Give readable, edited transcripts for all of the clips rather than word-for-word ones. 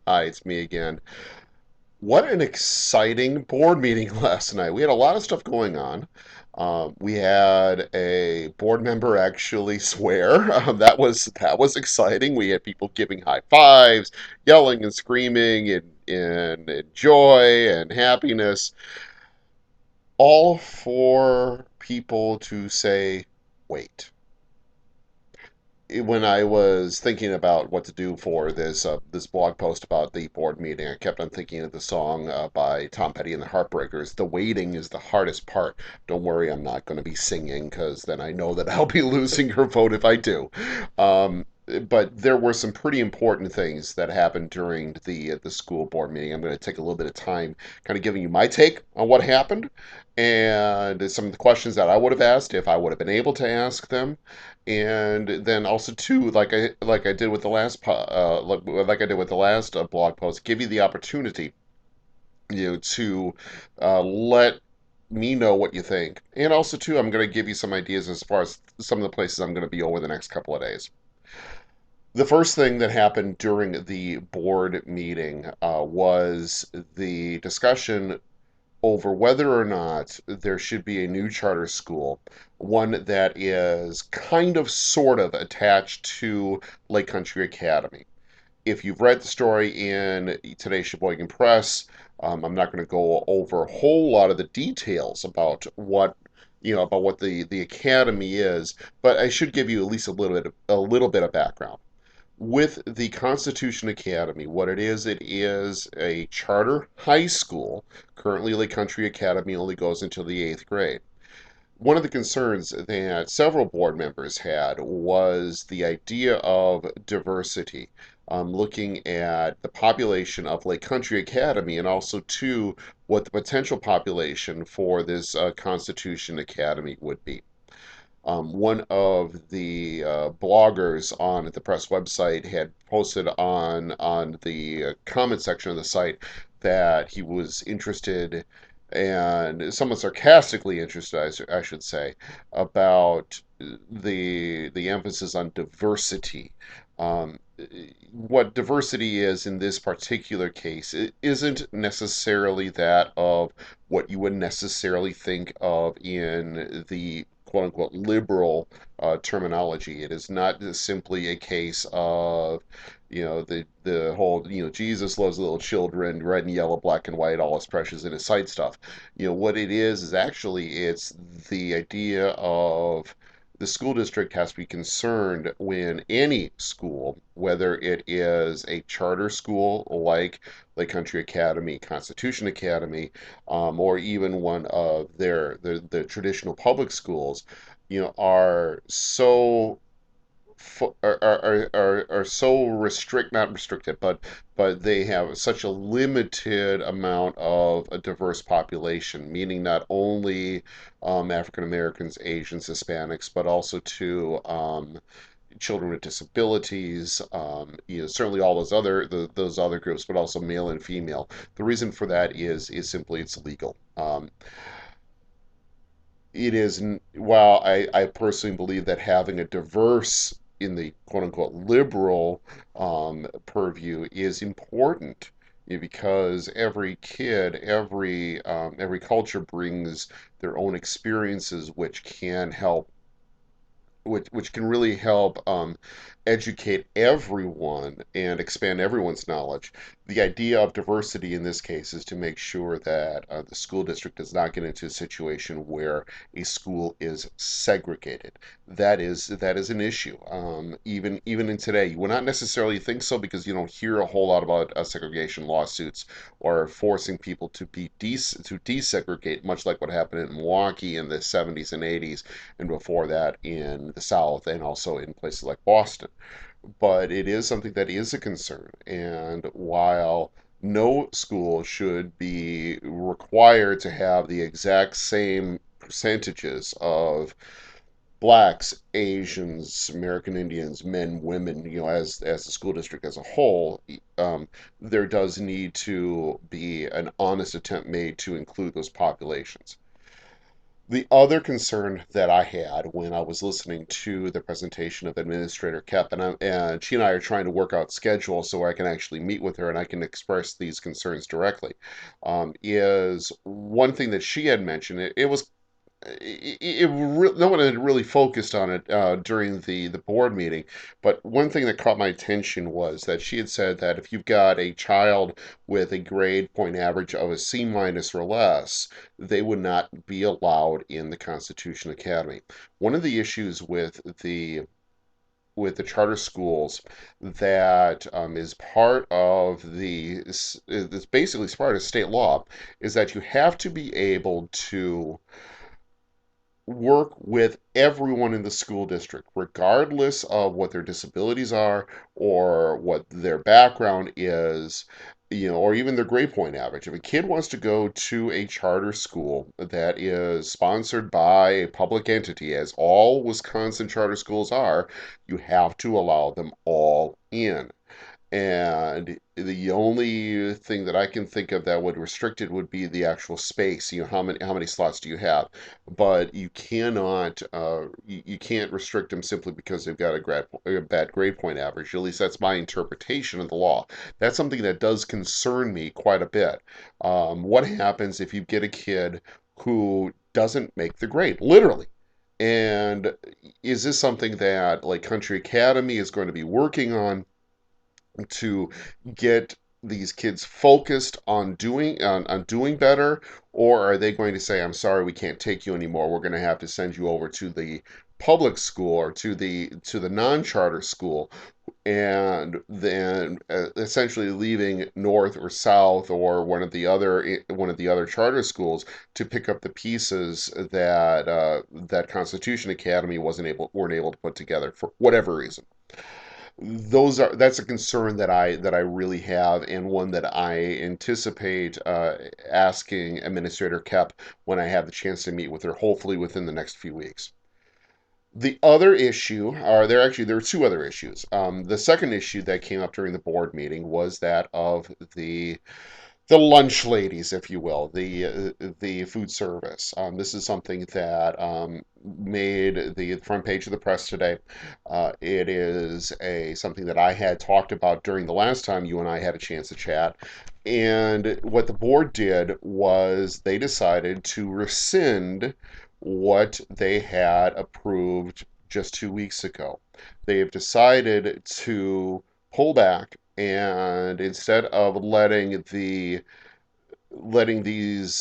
Hi, it's me again. What an exciting board meeting last night. We had a lot of stuff going on. We had a board member actually swear. That was exciting. We had people giving high fives, yelling and screaming in joy and happiness, all for people to say, wait. When I was thinking about what to do for this blog post about the board meeting, I kept on thinking of the song by Tom Petty and the Heartbreakers. The waiting is the hardest part. Don't worry, I'm not going to be singing because then I know that I'll be losing her vote if I do. Um, but there were some pretty important things that happened during the school board meeting. I'm going to take a little bit of time, kind of giving you my take on what happened and some of the questions that I would have asked if I would have been able to ask them, and then also too, like I did with the last like I did with the last blog post, give you the opportunity, to let me know what you think, and also too, I'm going to give you some ideas as far as some of the places I'm going to be over the next couple of days. The first thing that happened during the board meeting was the discussion over whether or not there should be a new charter school, one that is kind of sort of attached to Lake Country Academy. If you've read the story in today's Sheboygan Press, I'm not going to go over a whole lot of the details about what the academy is, but I should give you at least a little bit of background. With the Constitution Academy, what it is a charter high school. Currently, Lake Country Academy only goes until the eighth grade. One of the concerns that several board members had was the idea of diversity, looking at the population of Lake Country Academy and also, too, what the potential population for this Constitution Academy would be. One of the bloggers on the press website had posted on the comment section of the site that he was interested, and somewhat sarcastically interested, I should say, about the emphasis on diversity. Um, what diversity is in this particular case, it isn't necessarily that of what you would necessarily think of in the quote unquote liberal terminology. It is not simply a case of, the whole, Jesus loves little children, red and yellow, black and white, all is precious in his sight stuff. What it is actually it's the idea of the school district has to be concerned when any school, whether it is a charter school like Lake Country Academy, Constitution Academy, or even one of the traditional public schools, are so are so not restricted, but they have such a limited amount of a diverse population, meaning not only African Americans, Asians, Hispanics, but also to children with disabilities, certainly all those other groups, but also male and female. The reason for that is simply it's legal. It is, while I personally believe that having a diverse in the quote unquote liberal purview is important, because every kid, every culture brings their own experiences which can really help educate everyone and expand everyone's knowledge. The idea of diversity in this case is to make sure that the school district does not get into a situation where a school is segregated. That is an issue. Even in today, you would not necessarily think so because you don't hear a whole lot about segregation lawsuits or forcing people to desegregate, much like what happened in Milwaukee in the 70s and 80s, and before that in the South and also in places like Boston. But it is something that is a concern. And while no school should be required to have the exact same percentages of blacks, Asians, American Indians, men, women, as the school district as a whole, there does need to be an honest attempt made to include those populations. The other concern that I had when I was listening to the presentation of Administrator Kep, and she and I are trying to work out schedules so I can actually meet with her and I can express these concerns directly, is one thing that she had mentioned. It was no one had really focused on it during the board meeting, but one thing that caught my attention was that she had said that if you've got a child with a grade point average of a C minus or less, they would not be allowed in the Constitution Academy. One of the issues with the charter schools that is part of it's basically part of state law is that you have to be able to work with everyone in the school district, regardless of what their disabilities are or what their background is, or even their grade point average. If a kid wants to go to a charter school that is sponsored by a public entity, as all Wisconsin charter schools are, you have to allow them all in. And the only thing that I can think of that would restrict it would be the actual space. How many slots do you have? But you can't restrict them simply because they've got a bad grade point average. At least that's my interpretation of the law. That's something that does concern me quite a bit. What happens if you get a kid who doesn't make the grade, literally? And is this something that like Country Academy is going to be working on to get these kids focused on doing better, or are they going to say, I'm sorry, we can't take you anymore, we're going to have to send you over to the public school or to the non-charter school, and then essentially leaving North or South or one of the other charter schools to pick up the pieces that Constitution Academy weren't able to put together for whatever reason. That's a concern that I really have, and one that I anticipate asking Administrator Kep when I have the chance to meet with her, hopefully within the next few weeks. The other issue, or there are two other issues. The second issue that came up during the board meeting was that of the lunch ladies, if you will, the food service. This is something that made the front page of the press today. It is a something that I had talked about during the last time you and I had a chance to chat. And what the board did was they decided to rescind what they had approved just 2 weeks ago. They have decided to pull back, and instead of letting these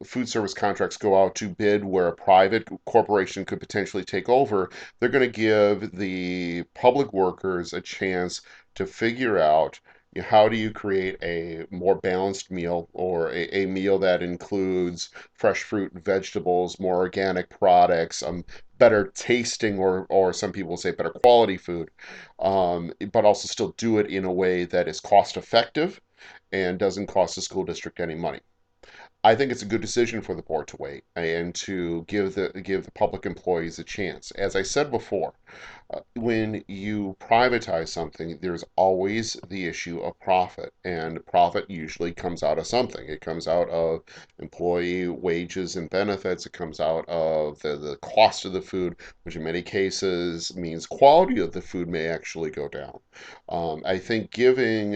food service contracts go out to bid where a private corporation could potentially take over, they're going to give the public workers a chance to figure out, how do you create a more balanced meal, or a meal that includes fresh fruit and vegetables, more organic products, better tasting, or some people say better quality food, but also still do it in a way that is cost effective and doesn't cost the school district any money. I think it's a good decision for the board to wait and to give the public employees a chance. As I said before, when you privatize something, there's always the issue of profit, and profit usually comes out of something. It comes out of employee wages and benefits. It comes out of the cost of the food, which in many cases means quality of the food may actually go down. I think giving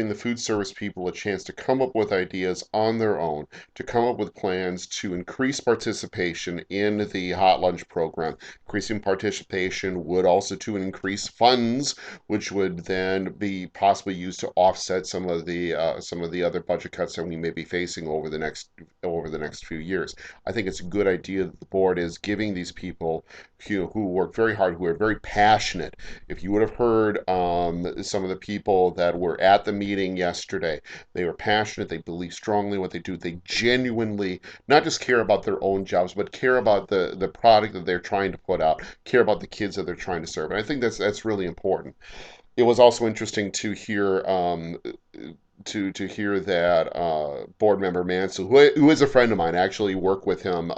the food service people a chance to come up with ideas on their own, to come up with plans to increase participation in the hot lunch program. Increasing participation would also to increase funds, which would then be possibly used to offset some of the other budget cuts that we may be facing over the next few years. I think it's a good idea that the board is giving these people who work very hard, who are very passionate. If you would have heard some of the people that were at the meeting yesterday, they were passionate. They believe strongly in what they do. They genuinely not just care about their own jobs, but care about the product that they're trying to put out, care about the kids that they're trying to serve. And I think that's really important. It was also interesting to hear to hear that board member Mansell, who is a friend of mine, I actually work with him.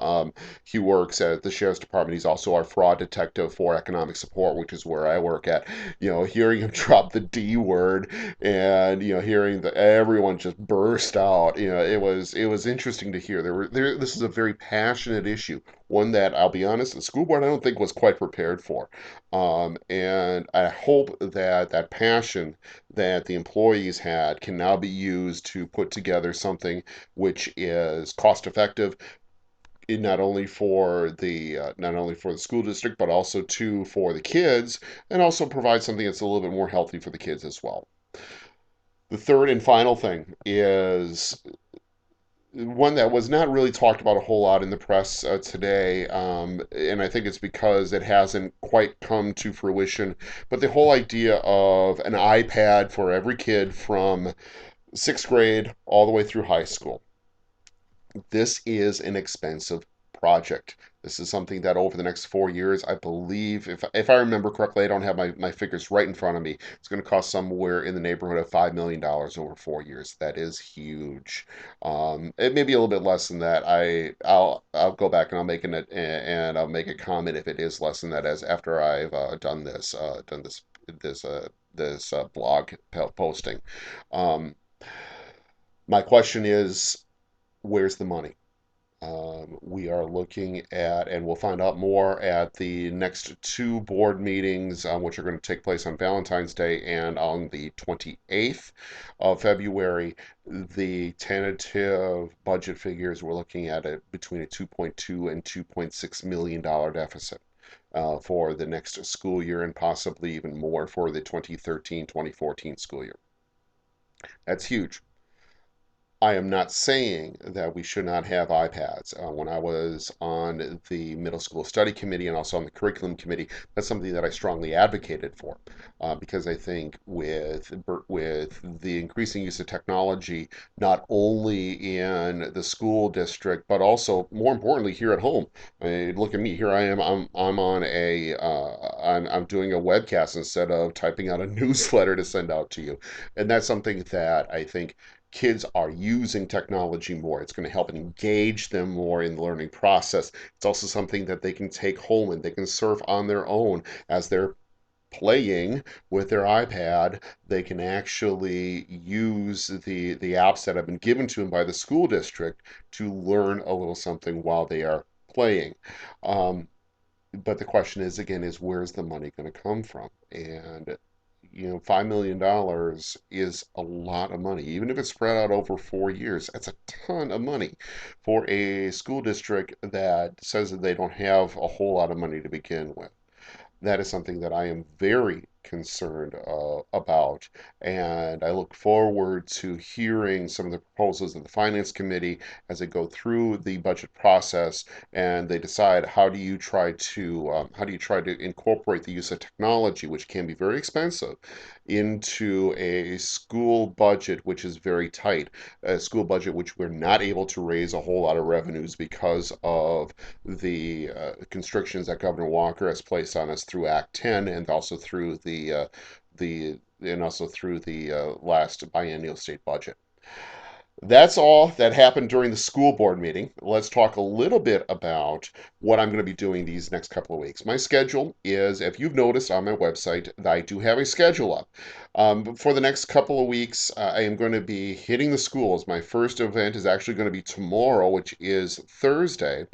He works at the sheriff's department. He's also our fraud detective for economic support, which is where I work at. Hearing him drop the D word, and hearing that everyone just burst out. It was interesting to hear. This is a very passionate issue, one that I'll be honest, the school board I don't think was quite prepared for. And I hope that that passion that the employees had can now be used to put together something which is cost effective, not only for the school district, but also too for the kids, and also provide something that's a little bit more healthy for the kids as well. The third and final thing is one that was not really talked about a whole lot in the press today, and I think it's because it hasn't quite come to fruition. But the whole idea of an iPad for every kid from sixth grade all the way through high school. This is an expensive project. This is something that over the next 4 years, I believe, if I remember correctly, I don't have my figures right in front of me. It's going to cost somewhere in the neighborhood of $5 million over 4 years. That is huge. It may be a little bit less than that. I'll go back and I'll make a comment if it is less than that as after I've done this blog posting. Um, my question is, where's the money? We are looking at, and we'll find out more at the next two board meetings, which are going to take place on Valentine's Day and on the 28th of February. The tentative budget figures, we're looking at it between a 2.2 and $2.6 million deficit for the next school year, and possibly even more for the 2013-2014 school year. That's huge. I am not saying that we should not have iPads. When I was on the middle school study committee and also on the curriculum committee, that's something that I strongly advocated for, because I think with the increasing use of technology, not only in the school district but also more importantly here at home. I mean, look at me. Here I am. I'm doing a webcast instead of typing out a newsletter to send out to you, and that's something that I think kids are using technology more. It's going to help engage them more in the learning process. It's also something that they can take home and they can surf on their own as they're playing with their iPad. They can actually use the apps that have been given to them by the school district to learn a little something while they are playing. Um, but the question is again is where's the money going to come from? And $5 million is a lot of money. Even if it's spread out over 4 years, that's a ton of money for a school district that says that they don't have a whole lot of money to begin with. That is something that I am very concerned about, and I look forward to hearing some of the proposals of the Finance Committee as they go through the budget process and they decide how do you try to incorporate the use of technology, which can be very expensive, into a school budget which is very tight, a school budget which we're not able to raise a whole lot of revenues because of the constrictions that Governor Walker has placed on us through Act 10 and also through the last biennial state budget. That's all that happened during the school board meeting. Let's talk a little bit about what I'm going to be doing these next couple of weeks. My schedule is, if you've noticed on my website, that I do have a schedule up. For the next couple of weeks, I am going to be hitting the schools. My first event is actually going to be tomorrow, which is Thursday.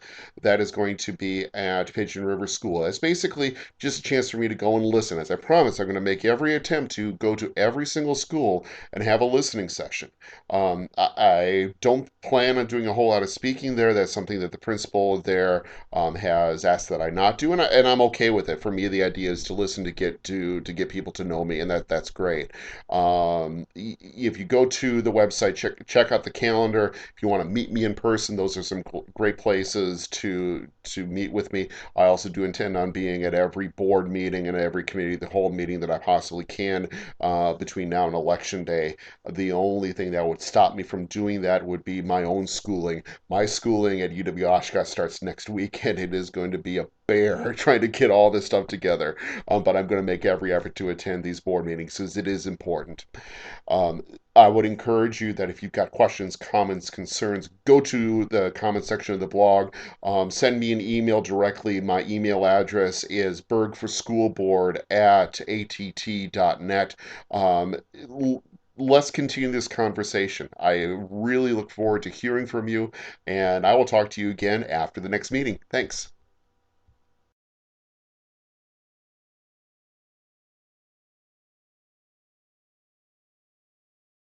That is going to be at Pigeon River School. It's basically just a chance for me to go and listen. As I promised, I'm going to make every attempt to go to every single school and have a listening session. I don't plan on doing a whole lot of speaking there. That's something that the principal there has asked that I not do, and I'm okay with it. For me, the idea is to listen to get people to know me, and that's great. If you go to the website, check out the calendar. If you want to meet me in person, those are some great places to meet with me. I also do intend on being at every board meeting and every committee, the whole meeting that I possibly can between now and election day. The only thing that would stop me from doing that would be my own schooling. My schooling at UW-Oshkosh starts next week, and it is going to be a bear trying to get all this stuff together. But I'm going to make every effort to attend these board meetings because it is important. Um, I would encourage you that if you've got questions, comments, concerns, go to the comment section of the blog. Send me an email directly. My email address is bergforschoolboard@att.net. Um, let's continue this conversation. I really look forward to hearing from you, and I will talk to you again after the next meeting. Thanks.